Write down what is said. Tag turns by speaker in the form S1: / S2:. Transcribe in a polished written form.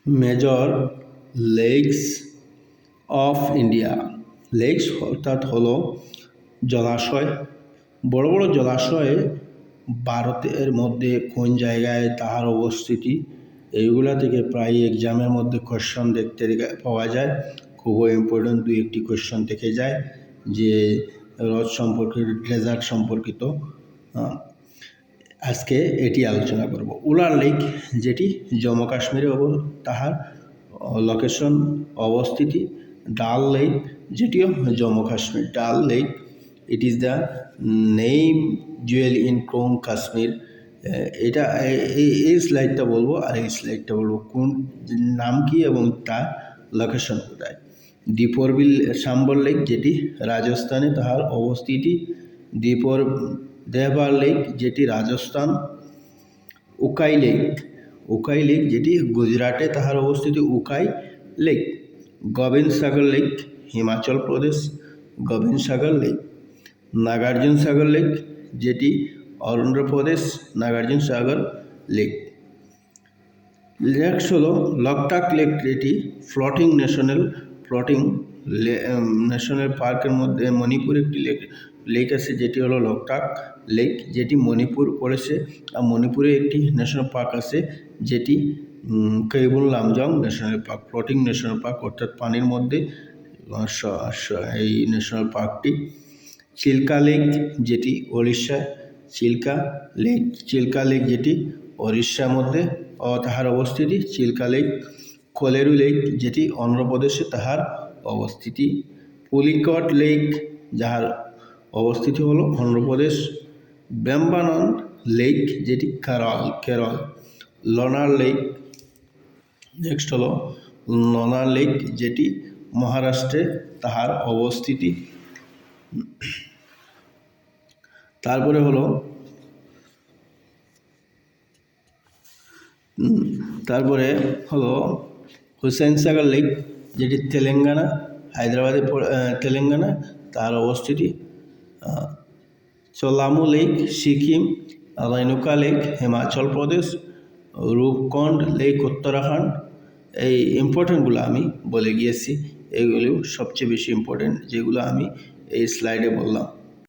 S1: Major lakes of India. Lakes অর্থাৎ হলো জলাশয়। বড় বড় জলাশয়ে ভারতের মধ্যে কোন জায়গায় তাহার অবস্থিতি, এইগুলা থেকে প্রায় এক্সামের মধ্যে কোয়েশ্চন দেখতে পাওয়া যায়। খুব ইম্পর্টেন্ট দুই একটি কোয়েশ্চন থেকে যায় যে হ্রদ সম্পর্কিত, ডেজার্ট সম্পর্কিত। আজকে এটি আলোচনা করব। উলার লেক, যেটি জম্মু কাশ্মীরে তাহার লোকেশন অবস্থিতি। ডাল লেক, যেটিও জম্মু কাশ্মীর। ডাল lake, it is the name Jewel in Chrome Kashmir. এটা এই স্লাইডটা বলবো আর এই স্লাইডটা বলবো কোন নাম কি এবং তার লোকেশন কোথায়। দীপর বিল সাম্বর লেক, যেটি রাজস্থানে তাহার অবস্থিতি। দীপর দেহবার লেক, যেটি রাজস্থান। উকাই লেক, যেটি গুজরাটে তাহার অবস্থিতি। উকাই লেক। গোবিন্দ সাগর লেক, হিমাচল প্রদেশ। গোবিন্দ সাগর লেক। নাগার্জুন সাগর লেক, যেটি অন্ধ্রপ্রদেশ। নাগার্জুন সাগর লেক। নেক্সট হলো লোকটাক লেক, যেটি ফ্লোটিং ন্যাশনাল পার্কের মধ্যে মণিপুর একটি লেক আছে, যেটি হলো লোকটাক লেক, যেটি মণিপুর পড়েছে। আর মণিপুরে একটি ন্যাশনাল পার্ক আছে, যেটি Keibul Lamjao national park, floating national park, অর্থাৎ পানির মধ্যে এই ন্যাশনাল পার্কটি। চিল্কা লেক, যেটি ওড়িশা। চিল্কা লেক, যেটি ওড়িশার মধ্যে তাহার অবস্থিতি। চিল্কা লেক। কোলেরু লেক, যেটি অন্ধ্রপ্রদেশে তাহার অবস্থিতি। পুলিকট লেক, যাহার অবস্থিতি হলো অন্ধ্রপ্রদেশ। বেম্বানন লেক, যেটি কেরল। লোনার লেক, নেক্সট হলো লোনার লেক, যেটি মহারাষ্ট্রে তাহার অবস্থিতি। তারপরে হলো হুসেন সাগর লেক, যেটি তেলেঙ্গানা, হায়দ্রাবাদে তেলেঙ্গানা তার অবস্থিতি। Cholamu lake, Sikkim. Renuka lake, Himachal Pradesh. Roopkund lake, Uttarakhand. এই ইম্পর্টেন্টগুলো আমি বলে গিয়েছি, এগুলো সবচেয়ে বেশি ইম্পর্টেন্ট, যেগুলো আমি এই স্লাইডে বললাম।